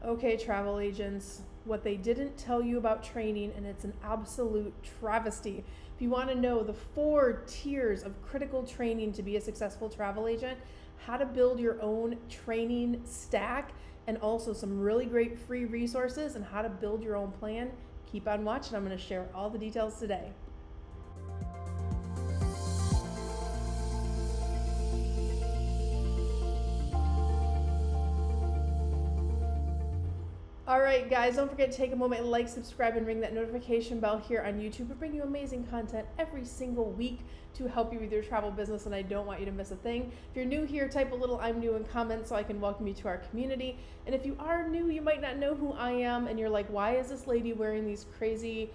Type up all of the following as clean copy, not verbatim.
Okay, travel agents, what they didn't tell you about training, and it's an absolute travesty. If you want to know the 4 tiers of critical training to be a successful travel agent, how to build your own training stack, and also some really great free resources and how to build your own plan, keep on watching. I'm going to share all the details today. All right, guys, don't forget to take a moment and like, subscribe, and ring that notification bell here on YouTube. We bring you amazing content every single week to help you with your travel business, and I don't want you to miss a thing. If you're new here, type a little "I'm new" in comments so I can welcome you to our community. And if you are new, you might not know who I am, and you're like, why is this lady wearing these crazy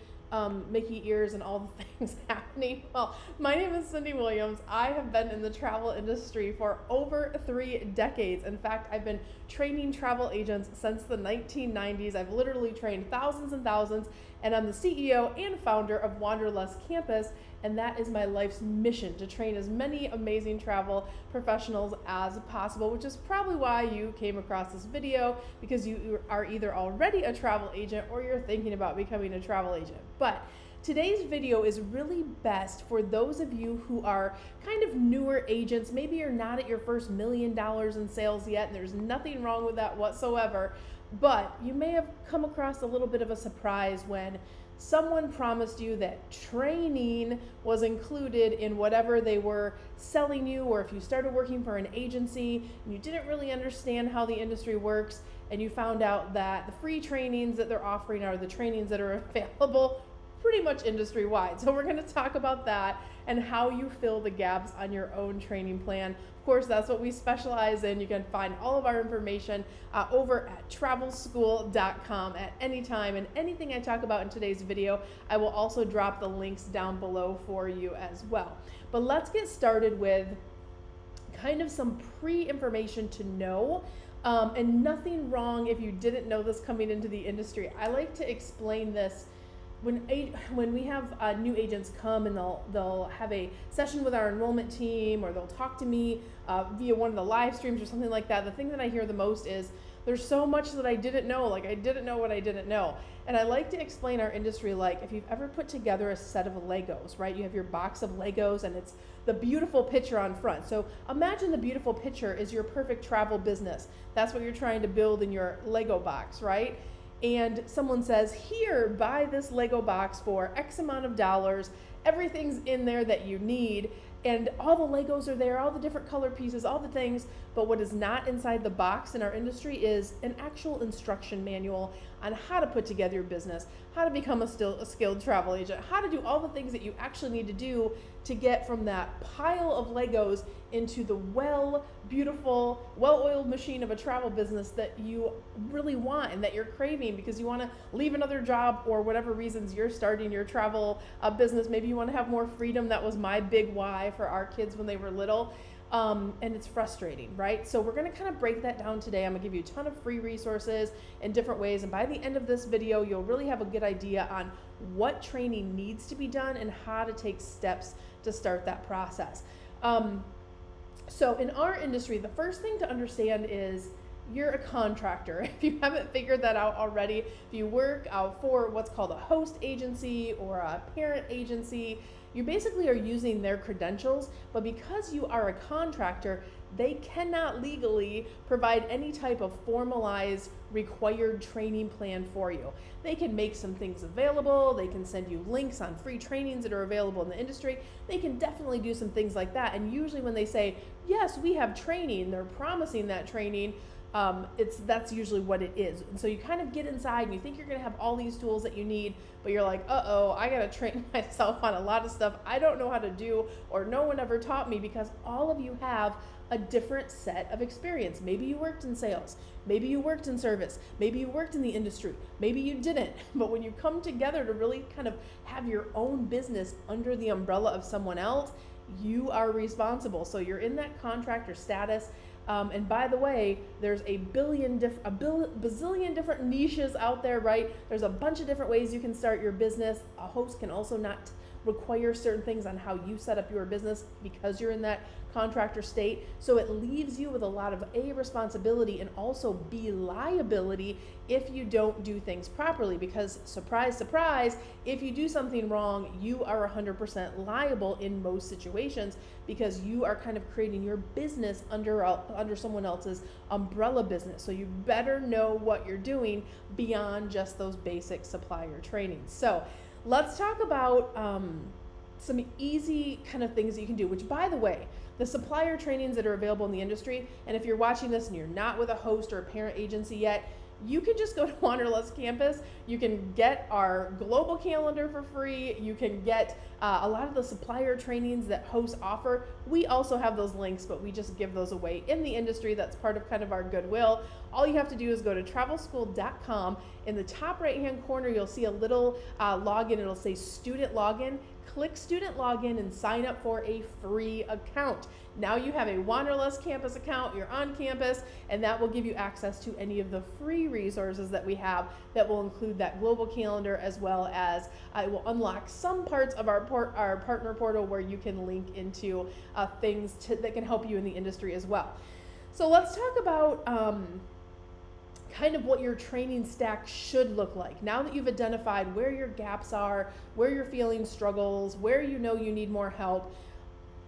Mickey ears and all the things happening? Well, my name is Cyndi Williams. I have been in the travel industry for over 3 decades. In fact, I've been training travel agents since the 1990s. I've literally trained thousands and thousands, and I'm the CEO and founder of Wanderlust Campus, and that is my life's mission, to train as many amazing travel professionals as possible, which is probably why you came across this video, because you are either already a travel agent or you're thinking about becoming a travel agent. But today's video is really best for those of you who are kind of newer agents. Maybe you're not at your first $1 million in sales yet, and there's nothing wrong with that whatsoever, but you may have come across a little bit of a surprise when someone promised you that training was included in whatever they were selling you, or if you started working for an agency and you didn't really understand how the industry works, and you found out that the free trainings that they're offering are the trainings that are available pretty much industry-wide. So we're going to talk about that and how you fill the gaps on your own training plan. Of course, that's what we specialize in. You can find all of our information over at travelschool.com at any time, and anything I talk about in today's video, I will also drop the links down below for you as well. But let's get started with kind of some pre-information to know. And nothing wrong if you didn't know this coming into the industry. I like to explain this when we have new agents come, and they'll have a session with our enrollment team, or they'll talk to me via one of the live streams or something like that. The thing that I hear the most is, there's so much that I didn't know, like I didn't know what I didn't know. And I like to explain our industry like if you've ever put together a set of Legos, right? You have your box of Legos and it's the beautiful picture on front. So imagine the beautiful picture is your perfect travel business. That's what you're trying to build in your Lego box, right? And someone says, here, buy this Lego box for X amount of dollars. Everything's in there that you need, and all the Legos are there, all the different color pieces, all the things. But what is not inside the box in our industry is an actual instruction manual on how to put together your business, how to become a skilled travel agent, how to do all the things that you actually need to do to get from that pile of Legos into the beautiful, well-oiled machine of a travel business that you really want and that you're craving because you want to leave another job, or whatever reasons you're starting your travel business. Maybe you want to have more freedom. That was my big why for our kids when they were little. And it's frustrating, right? So we're going to kind of break that down today. I'm going to give you a ton of free resources in different ways. And by the end of this video, you'll really have a good idea on what training needs to be done and how to take steps to start that process. So in our industry, the first thing to understand is you're a contractor. If you haven't figured that out already, if you work for what's called a host agency or a parent agency, you basically are using their credentials, but because you are a contractor, they cannot legally provide any type of formalized required training plan for you. They can make some things available. They can send you links on free trainings that are available in the industry. They can definitely do some things like that. And usually when they say, yes, we have training, they're promising that training, that's usually what it is. And so you kind of get inside and you think you're going to have all these tools that you need, but you're like, uh-oh, I got to train myself on a lot of stuff I don't know how to do, or no one ever taught me, because all of you have a different set of experience. Maybe you worked in sales, maybe you worked in service, maybe you worked in the industry, maybe you didn't. But when you come together to really kind of have your own business under the umbrella of someone else, you are responsible. So you're in that contractor status. And by the way, there's a bazillion different niches out there, right? There's a bunch of different ways you can start your business. A host can also not require certain things on how you set up your business because you're in that contractor state. So it leaves you with a lot of A, responsibility, and also B, liability if you don't do things properly, because surprise, surprise, if you do something wrong, you are 100% liable in most situations, because you are kind of creating your business under someone else's umbrella business. So you better know what you're doing beyond just those basic supplier trainings. So let's talk about some easy kind of things that you can do, which, by the way, the supplier trainings that are available in the industry, and if you're watching this and you're not with a host or a parent agency yet, you can just go to Wanderlust Campus. You can get our global calendar for free. You can get a lot of the supplier trainings that hosts offer. We also have those links, but we just give those away in the industry. That's part of kind of our goodwill. All you have to do is go to travelschool.com. In the top right-hand corner, you'll see a little login. It'll say student login. Click student login and sign up for a free account. Now you have a Wanderlust Campus account, you're on campus, and that will give you access to any of the free resources that we have that will include that global calendar, as well as it will unlock some parts of our partner portal where you can link into things that can help you in the industry as well. So let's talk about kind of what your training stack should look like. Now that you've identified where your gaps are, where you're feeling struggles, where you know you need more help,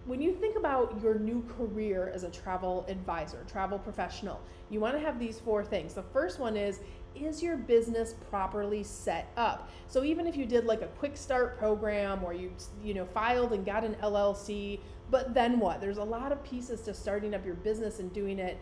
when you think about your new career as a travel advisor, travel professional, you want to have these 4 things. The first one is your business properly set up? So even if you did like a quick start program, or you filed and got an LLC, but then what? There's a lot of pieces to starting up your business and doing it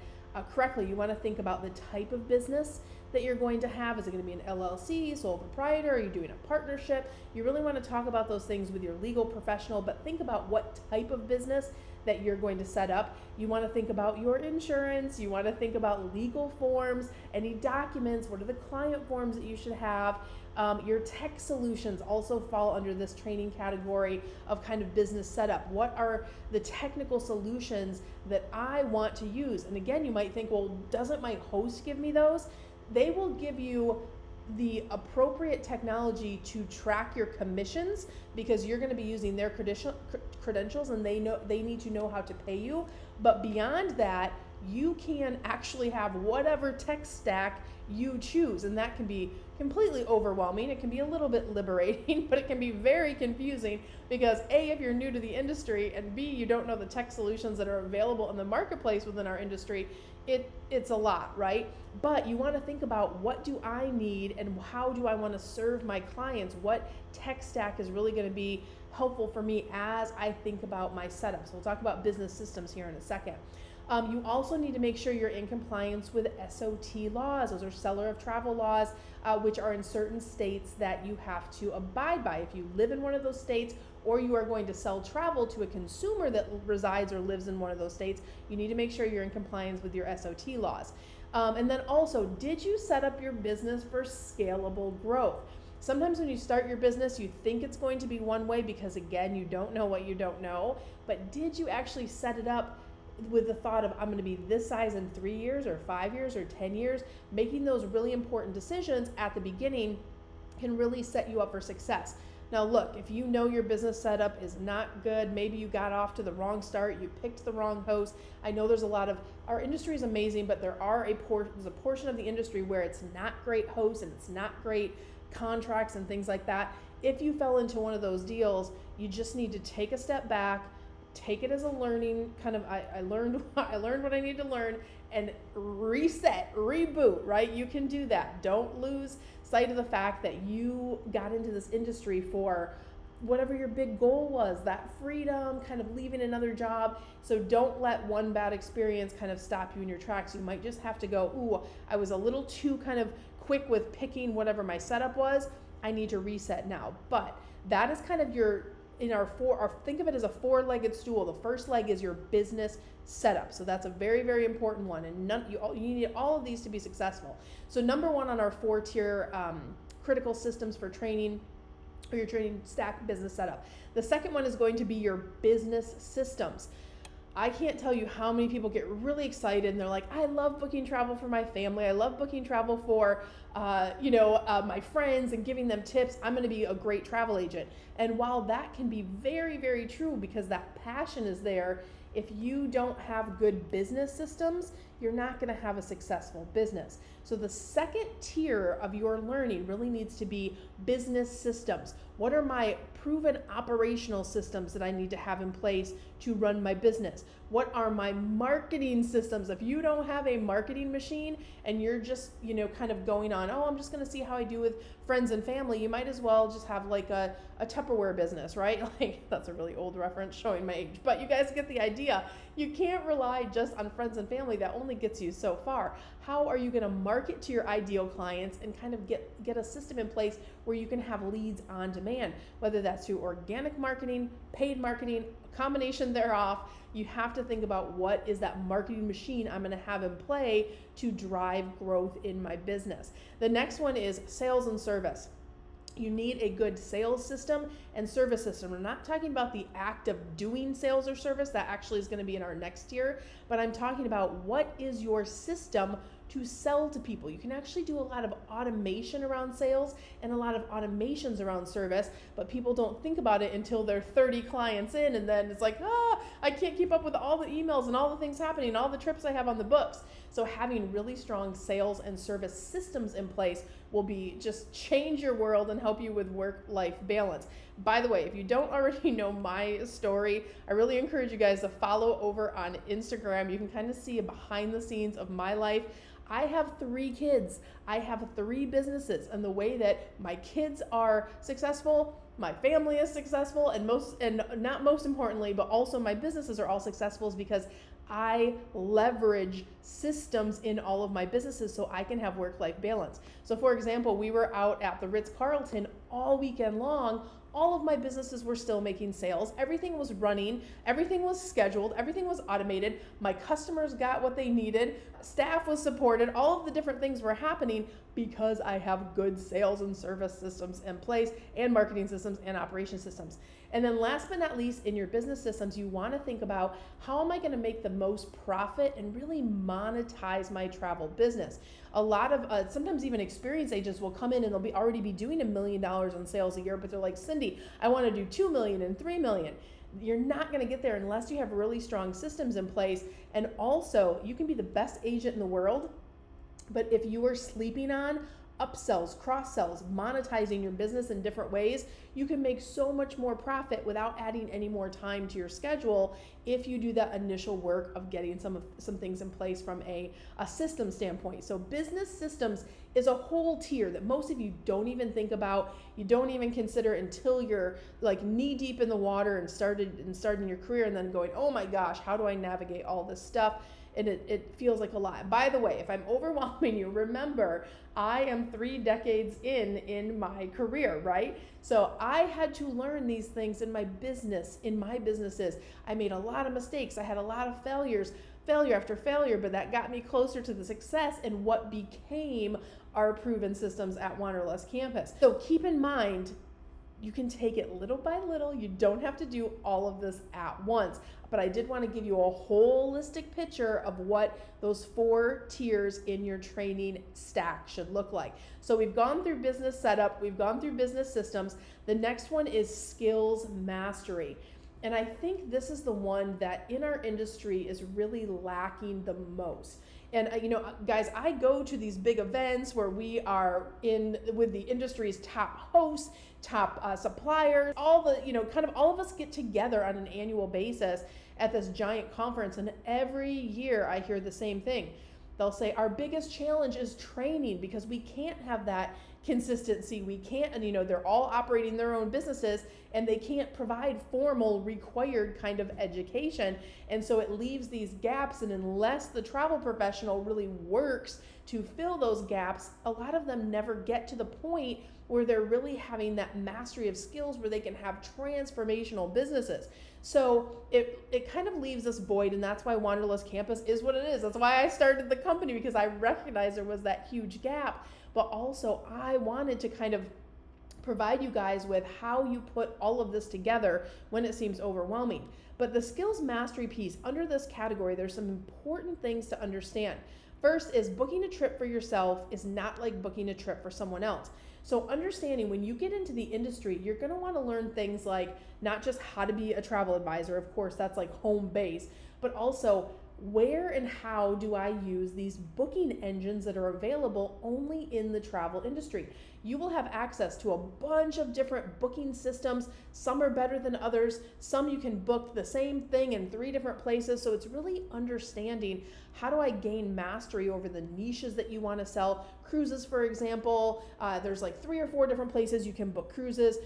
correctly. You want to think about the type of business that you're going to have. Is it going to be an LLC, sole proprietor? Are you doing a partnership? You really want to talk about those things with your legal professional, but think about what type of business that you're going to set up. You want to think about your insurance. You want to think about legal forms, any documents, what are the client forms that you should have. Your tech solutions also fall under this training category of kind of business setup. What are the technical solutions that I want to use? And again, you might think, well, doesn't my host give me those? They will give you the appropriate technology to track your commissions, because you're going to be using their credentials, and they need to know how to pay you. But beyond that, you can actually have whatever tech stack you choose, and that can be completely overwhelming. It can be a little bit liberating, but it can be very confusing, because A, if you're new to the industry, and B, you don't know the tech solutions that are available in the marketplace within our industry, it's a lot, right? But you want to think about, what do I need and how do I want to serve my clients? What tech stack is really going to be helpful for me as I think about my setup? So we'll talk about business systems here in a second. You also need to make sure you're in compliance with SOT laws. Those are seller of travel laws, which are in certain states that you have to abide by. If you live in one of those states, or you are going to sell travel to a consumer that resides or lives in one of those states, you need to make sure you're in compliance with your SOT laws. And then also, did you set up your business for scalable growth? Sometimes when you start your business, you think it's going to be one way, because again, you don't know what you don't know. But did you actually set it up with the thought of, I'm going to be this size in 3 years or 5 years or 10 years? Making those really important decisions at the beginning can really set you up for success. Now look, if you know your business setup is not good, maybe you got off to the wrong start, you picked the wrong host. I know there's a lot of, our industry is amazing, but there's a portion of the industry where it's not great hosts and it's not great contracts and things like that. If you fell into one of those deals, you just need to take a step back, take it as a learning kind of, I learned what I need to learn, and reset, reboot, right? You can do that. Don't lose sight of the fact that you got into this industry for whatever your big goal was, that freedom, kind of leaving another job. So don't let one bad experience kind of stop you in your tracks. You might just have to go, ooh, I was a little too kind of quick with picking whatever my setup was. I need to reset now. But that is kind of think of it as a 4-legged stool. The first leg is your business setup. So that's a very, very important one. And you need all of these to be successful. So number 1 on our 4-tier critical systems for training, or your training stack business setup. The second one is going to be your business systems. I can't tell you how many people get really excited and they're like, I love booking travel for my family. I love booking travel for, my friends and giving them tips. I'm going to be a great travel agent. And while that can be very, very true, because that passion is there, If you don't have good business systems, you're not going to have a successful business. So the second tier of your learning really needs to be business systems. What are my proven operational systems that I need to have in place to run my business? What are my marketing systems? If you don't have a marketing machine and you're just, kind of going on, oh, I'm just going to see how I do with friends and family, you might as well just have like a Tupperware business, right? Like, that's a really old reference showing my age, but you guys get the idea. You can't rely just on friends and family. That only gets you so far. How are you going to market to your ideal clients and kind of get a system in place where you can have leads on demand, whether that's through organic marketing, paid marketing, a combination thereof. You have to think about what is that marketing machine I'm going to have in play to drive growth in my business. The next one is sales and service. You need a good sales system and service system. We're not talking about the act of doing sales or service. That actually is going to be in our next tier. But I'm talking about what is your system to sell to people. You can actually do a lot of automation around sales and a lot of automations around service, but people don't think about it until they're 30 clients in, and then it's like, I can't keep up with all the emails and all the things happening, all the trips I have on the books. So having really strong sales and service systems in place will be just change your world and help you with work-life balance. By the way, if you don't already know my story, I really encourage you guys to follow over on Instagram. You can kind of see a behind the scenes of my life. I have 3 kids. I have 3 businesses, and the way that my kids are successful, my family is successful, and not most importantly, but also my businesses are all successful is because I leverage systems in all of my businesses so I can have work-life balance. So for example, we were out at the Ritz-Carlton all weekend long. All of my businesses were still making sales. Everything was running. Everything was scheduled. Everything was automated. My customers got what they needed. Staff was supported. All of the different things were happening because I have good sales and service systems in place, and marketing systems and operation systems. And then last but not least, in your business systems, you want to think about, how am I going to make the most profit and really monetize my travel business? A lot of sometimes even experienced agents will come in and they'll already be doing $1 million in sales a year, but they're like, Cyndi, I want to do 2 million and 3 million. You're not going to get there unless you have really strong systems in place. And also, you can be the best agent in the world, but if you are sleeping on upsells, cross-sells, monetizing your business in different ways, you can make so much more profit without adding any more time to your schedule if you do that initial work of getting some things in place from a system standpoint. So business systems is a whole tier that most of you don't even think about, you don't even consider until you're like knee deep in the water and starting your career, and then going, oh my gosh, how do I navigate all this stuff? And it feels like a lot. By the way, if I'm overwhelming you, remember, I am 3 decades in my career, right? So I had to learn these things in my businesses. I made a lot of mistakes. I had a lot of failure after failure, but that got me closer to the success and what became our proven systems at Wanderlust Campus. So keep in mind, you can take it little by little. You don't have to do all of this at once. But I did want to give you a holistic picture of what those 4 tiers in your training stack should look like. So we've gone through business setup, we've gone through business systems. The next one is skills mastery. And I think this is the one that in our industry is really lacking the most. And guys, I go to these big events where we are in with the industry's top hosts, top suppliers, all the, kind of all of us get together on an annual basis at this giant conference. And every year I hear the same thing. They'll say our biggest challenge is training because we can't have that consistency. We can't, and they're all operating their own businesses and they can't provide formal required kind of education. And so it leaves these gaps, and unless the travel professional really works to fill those gaps, a lot of them never get to the point where they're really having that mastery of skills where they can have transformational businesses. So it kind of leaves us void, and that's why Wanderlust Campus is what it is. That's why I started the company, because I recognized there was that huge gap, but also I wanted to kind of provide you guys with how you put all of this together when it seems overwhelming. But the skills mastery piece, under this category, there's some important things to understand. First is booking a trip for yourself is not like booking a trip for someone else. So understanding when you get into the industry, you're going to want to learn things like not just how to be a travel advisor, of course, that's like home base, but also where and how do I use these booking engines that are available only in the travel industry. You will have access to a bunch of different booking systems. Some are better than others. Some you can book the same thing in 3 different places. So it's really understanding how do I gain mastery over the niches that you want to sell. Cruises, for example, there's like 3 or 4 different places you can book cruises,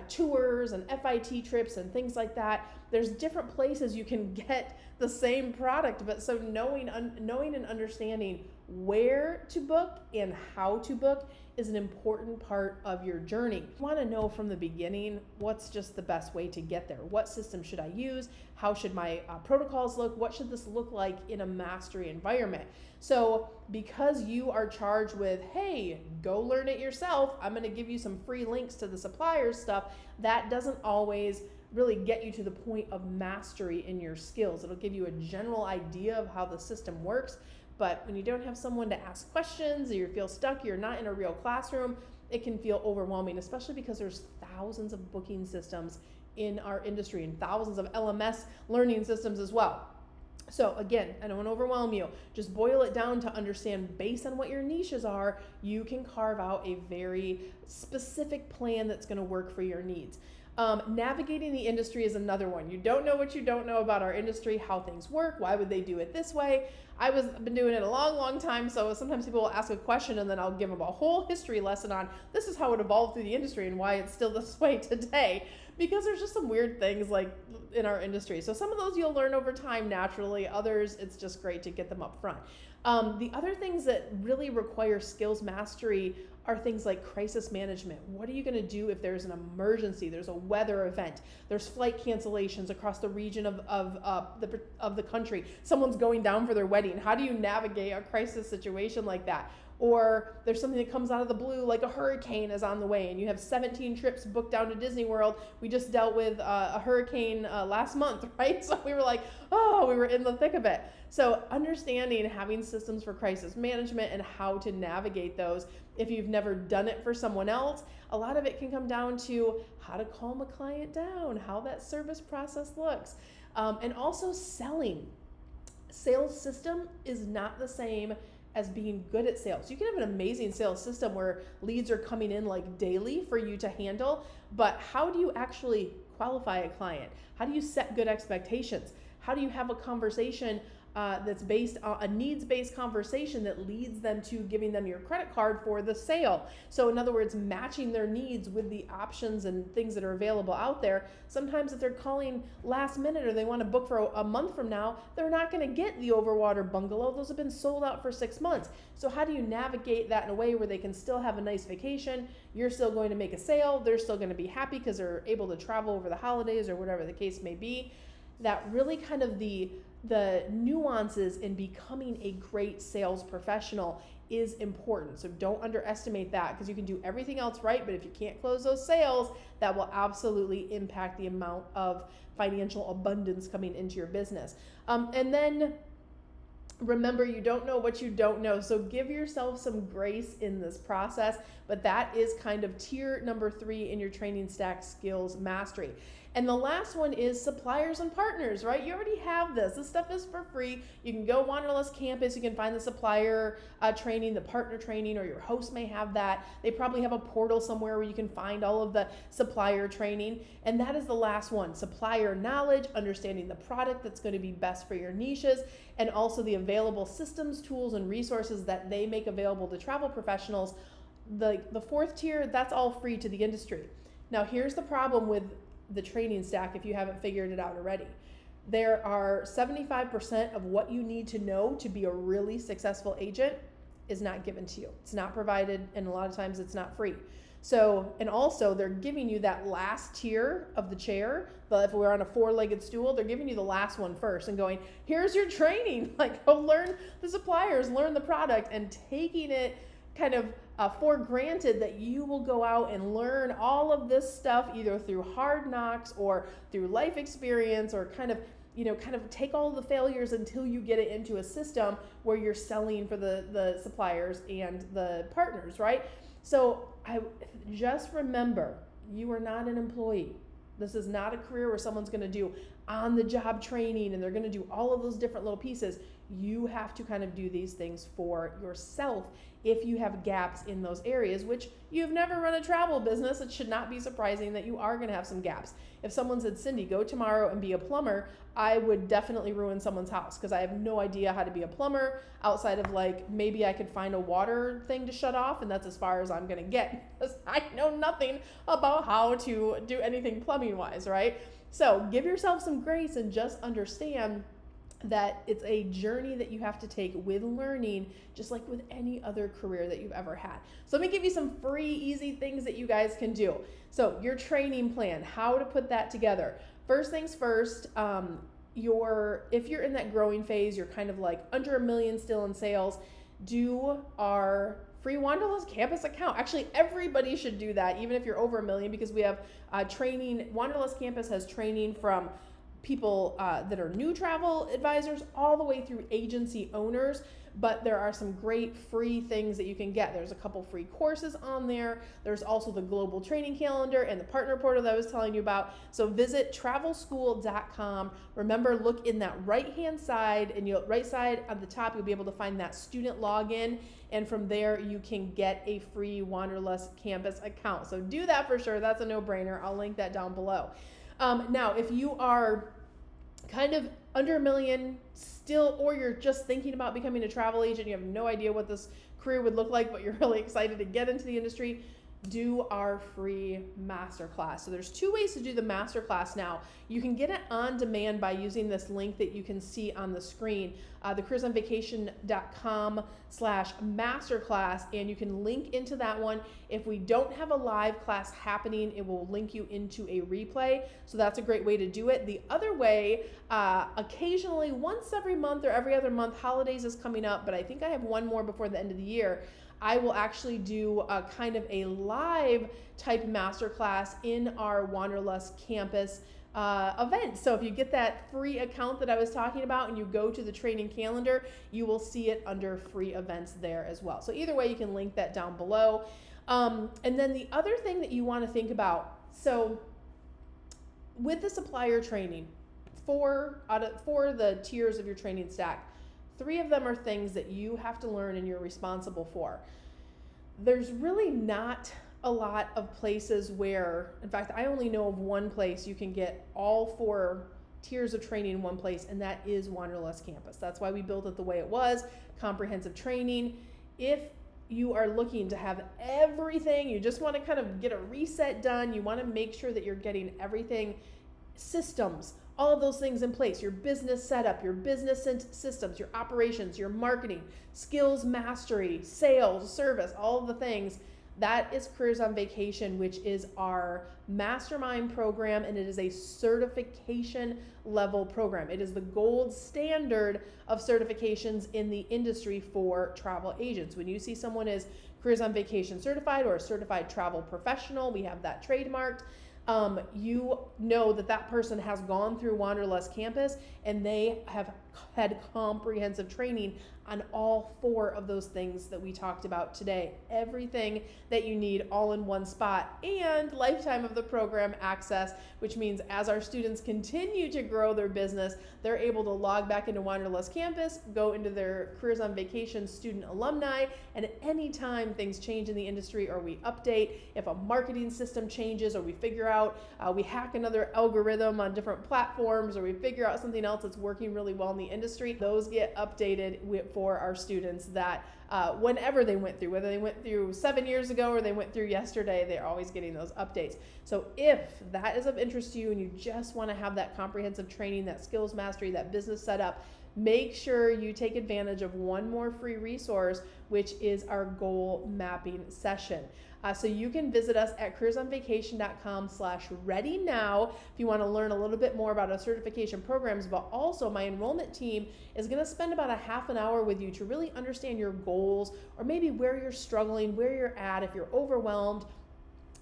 tours and FIT trips and things like that. There's different places you can get the same product, but so knowing and understanding where to book and how to book is an important part of your journey. You want to know from the beginning what's just the best way to get there. What system should I use? How should my protocols look? What should this look like in a mastery environment? So because you are charged with, hey, go learn it yourself, I'm going to give you some free links to the Supplier stuff, that doesn't always really get you to the point of mastery in your skills. It'll give you a general idea of how the system works, but when you don't have someone to ask questions, or you feel stuck, you're not in a real classroom, it can feel overwhelming, especially because there's thousands of booking systems in our industry and thousands of LMS learning systems as well. So again, I don't want to overwhelm you. Just boil it down to understand based on what your niches are, you can carve out a very specific plan that's going to work for your needs. Navigating the industry is another one. You don't know what you don't know about our industry, how things work, why would they do it this way? I've been doing it a long time, so sometimes people will ask a question and then I'll give them a whole history lesson on this is how it evolved through the industry and why it's still this way today, because there's just some weird things like in our industry. So some of those you'll learn over time naturally, others it's just great to get them up front. The other things that really require skills mastery are things like crisis management. What are you going to do if there's an emergency, there's a weather event, there's flight cancellations across the region of the country, someone's going down for their wedding? How do you navigate a crisis situation like that? Or there's something that comes out of the blue, like a hurricane is on the way and you have 17 trips booked down to Disney World. We just dealt with a hurricane last month, right? So we were like, oh, we were in the thick of it. So understanding having systems for crisis management and how to navigate those, if you've never done it for someone else, a lot of it can come down to how to calm a client down, how that service process looks, and also selling. Sales system is not the same as being good at sales. You can have an amazing sales system where leads are coming in like daily for you to handle, but how do you actually qualify a client? How do you set good expectations? How do you have a conversation that's based on a needs-based conversation that leads them to giving them your credit card for the sale? So in other words, matching their needs with the options and things that are available out there. Sometimes if they're calling last minute or they want to book for a month from now, they're not going to get the overwater bungalow. Those have been sold out for 6 months. So how do you navigate that in a way where they can still have a nice vacation? You're still going to make a sale. They're still going to be happy because they're able to travel over the holidays or whatever the case may be. That really kind of the nuances in becoming a great sales professional is important. So don't underestimate that, because you can do everything else right, but if you can't close those sales, that will absolutely impact the amount of financial abundance coming into your business. And then remember, you don't know what you don't know. So give yourself some grace in this process, but that is kind of tier number 3 in your training stack skills mastery. And the last one is suppliers and partners, right? You already have this. This stuff is for free. You can go Wanderlust Campus. You can find the supplier training, the partner training, or your host may have that. They probably have a portal somewhere where you can find all of the supplier training. And that is the last one, supplier knowledge, understanding the product that's going to be best for your niches, and also the available systems, tools, and resources that they make available to travel professionals. The 4th tier, that's all free to the industry. Now, here's the problem with the training stack if you haven't figured it out already. There are 75% of what you need to know to be a really successful agent is not given to you. It's not provided, and a lot of times it's not free. So, and also they're giving you that last tier of the chair, but if we're on a 4-legged stool, they're giving you the last one first and going, here's your training, like go learn the suppliers, learn the product, and taking it kind of for granted that you will go out and learn all of this stuff either through hard knocks or through life experience or kind of, kind of take all the failures until you get it into a system where you're selling for the suppliers and the partners, right? So I just remember, you are not an employee. This is not a career where someone's going to do on-the-job training and they're going to do all of those different little pieces. You have to kind of do these things for yourself if you have gaps in those areas, which you've never run a travel business. It should not be surprising that you are going to have some gaps. If someone said, Cyndi, go tomorrow and be a plumber, I would definitely ruin someone's house because I have no idea how to be a plumber outside of like, maybe I could find a water thing to shut off, and that's as far as I'm going to get because I know nothing about how to do anything plumbing wise, right? So give yourself some grace and just understand that it's a journey that you have to take with learning, just like with any other career that you've ever had. So let me give you some free, easy things that you guys can do. So your training plan, how to put that together. First things first, if you're in that growing phase, you're kind of like under $1 million still in sales, do our free Wanderlust Campus account. Actually, everybody should do that, even if you're over $1 million, because we have training. Wanderlust Campus has training from people that are new travel advisors all the way through agency owners, but there are some great free things that you can get. There's a couple free courses on there. There's also the global training calendar and the partner portal that I was telling you about. So visit travelschool.com. Remember, look in that right-hand side, and right side on the top, you'll be able to find that student login, and from there you can get a free Wanderlust Campus account. So do that for sure. That's a no-brainer. I'll link that down below. Now, if you are kind of under $1 million still, or you're just thinking about becoming a travel agent, you have no idea what this career would look like, but you're really excited to get into the industry, do our free masterclass. So there's 2 ways to do the masterclass now. You can get it on demand by using this link that you can see on the screen, thecareersonvacation.com/masterclass, and you can link into that one. If we don't have a live class happening, it will link you into a replay. So that's a great way to do it. The other way, occasionally, once every month or every other month, holidays is coming up, but I think I have one more before the end of the year, I will actually do a kind of a live type masterclass in our Wanderlust Campus event. So if you get that free account that I was talking about and you go to the training calendar, you will see it under free events there as well. So either way, you can link that down below. And then the other thing that you want to think about, so with the supplier training, for the tiers of your training stack, 3 of them are things that you have to learn and you're responsible for. There's really not a lot of places where, in fact, I only know of one place you can get all 4 tiers of training in one place, and that is Wanderlust Campus. That's why we built it the way it was, comprehensive training. If you are looking to have everything, you just want to kind of get a reset done, you want to make sure that you're getting everything, systems, all of those things in place, your business setup, your business systems, your operations, your marketing, skills mastery, sales, service, all of the things. That is Careers on Vacation, which is our mastermind program, and it is a certification level program. It is the gold standard of certifications in the industry for travel agents. When you see someone is Careers on Vacation certified or a certified travel professional, we have that trademarked. You know that person has gone through Wanderlust Campus and they have had comprehensive training on all 4 of those things that we talked about today. Everything that you need all in one spot, and lifetime of the program access, which means as our students continue to grow their business, they're able to log back into Wanderlust Campus, go into their Careers on Vacation student alumni, and at any time things change in the industry or we update, if a marketing system changes or we figure out, we hack another algorithm on different platforms, or we figure out something else that's working really well in the industry, those get updated for our students that whenever they went through, whether they went through 7 years ago or they went through yesterday, they're always getting those updates. So if that is of interest to you and you just want to have that comprehensive training, that skills mastery, that business setup, make sure you take advantage of one more free resource, which is our goal mapping session. So you can visit us at careersonvacation.com/ready now if you want to learn a little bit more about our certification programs, but also my enrollment team is going to spend about a half an hour with you to really understand your goals, or maybe where you're struggling, where you're at, if you're overwhelmed,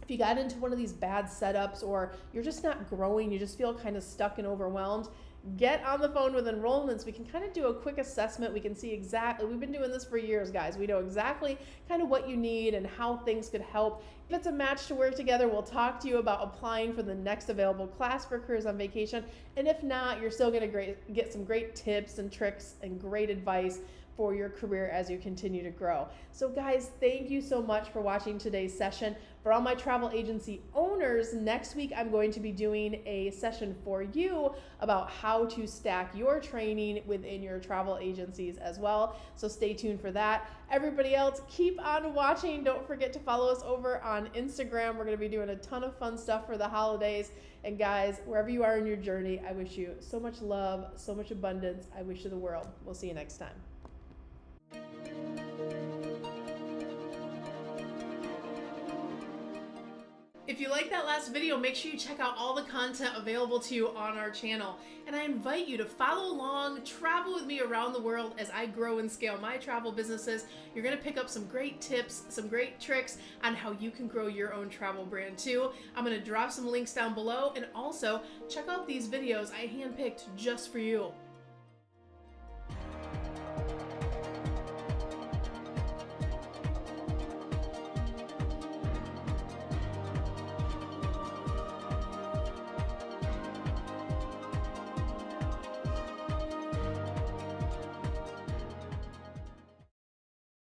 if you got into one of these bad setups, or you're just not growing, you just feel kind of stuck and overwhelmed. get on the phone with Enrollments. We can kind of do a quick assessment. We can see exactly, we've been doing this for years, guys. We know exactly kind of what you need and how things could help. If it's a match to work together, we'll talk to you about applying for the next available class for Careers on Vacation. And if not, you're still going to get some great tips and tricks and great advice for your career as you continue to grow. So guys, thank you so much for watching today's session. For all my travel agency owners, next week I'm going to be doing a session for you about how to stack your training within your travel agencies as well. So stay tuned for that. Everybody else, keep on watching. Don't forget to follow us over on Instagram. We're going to be doing a ton of fun stuff for the holidays. And guys, wherever you are in your journey, I wish you so much love, so much abundance. I wish you the world. We'll see you next time. If you like that last video, make sure you check out all the content available to you on our channel. And I invite you to follow along, travel with me around the world as I grow and scale my travel businesses. You're gonna pick up some great tips, some great tricks on how you can grow your own travel brand too. I'm gonna drop some links down below, and also check out these videos I handpicked just for you.